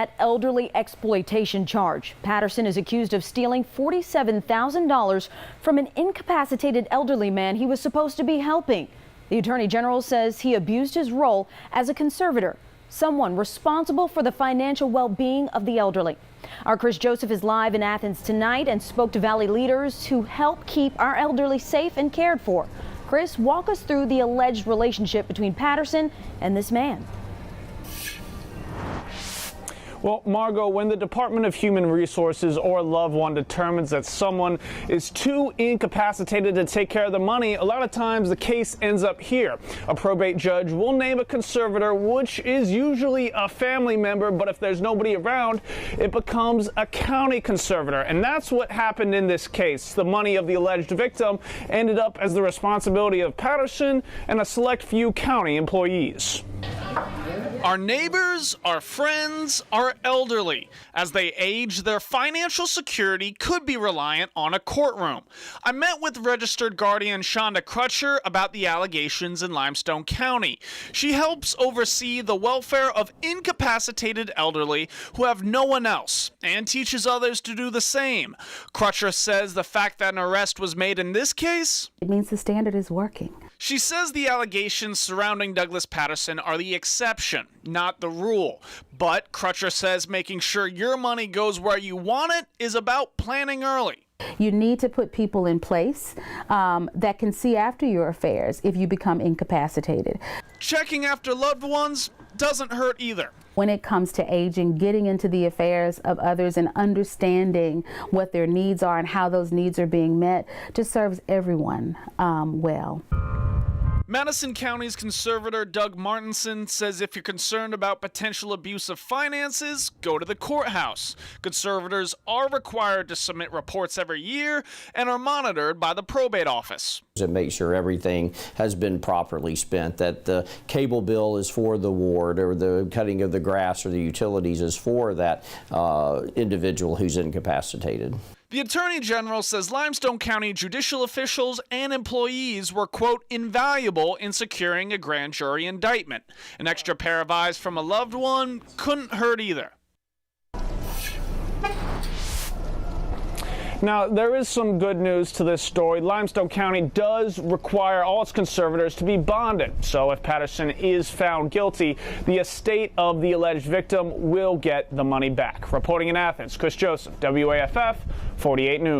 That elderly exploitation charge. Patterson is accused of stealing $47,000 from an incapacitated elderly man he was supposed to be helping. The Attorney General says he abused his role as a conservator, someone responsible for the financial well-being of the elderly. Our Chris Joseph is live in Athens tonight and spoke to Valley leaders who help keep our elderly safe and cared for. Chris, walk us through the alleged relationship between Patterson and this man. Well, Margot, when the Department of Human Resources or a loved one determines that someone is too incapacitated to take care of the money, a lot of times the case ends up here. A probate judge will name a conservator, which is usually a family member, but if there's nobody around, it becomes a county conservator. And that's what happened in this case. The money of the alleged victim ended up as the responsibility of Patterson and a select few county employees. Our neighbors, our friends, our elderly. As they age, their financial security could be reliant on a courtroom. I met with registered guardian Shonda Crutcher about the allegations in Limestone County. She helps oversee the welfare of incapacitated elderly who have no one else and teaches others to do the same. Crutcher says the fact that an arrest was made in this case, it means the standard is working. She says the allegations surrounding Douglas Patterson are the exception, not the rule. But Crutcher says making sure your money goes where you want it is about planning early. You need to put people in place that can see after your affairs if you become incapacitated. Checking after loved ones doesn't hurt either. When it comes to aging, getting into the affairs of others and understanding what their needs are and how those needs are being met just serves everyone well. Madison County's conservator Doug Martinson says if you're concerned about potential abuse of finances, go to the courthouse. Conservators are required to submit reports every year and are monitored by the probate office. To make sure everything has been properly spent, that the cable bill is for the ward, or the cutting of the grass or the utilities is for that individual who's incapacitated. The Attorney General says Limestone County judicial officials and employees were, quote, invaluable in securing a grand jury indictment. An extra pair of eyes from a loved one couldn't hurt either. Now, there is some good news to this story. Limestone County does require all its conservators to be bonded. So if Patterson is found guilty, the estate of the alleged victim will get the money back. Reporting in Athens, Chris Joseph, WAFF 48 News.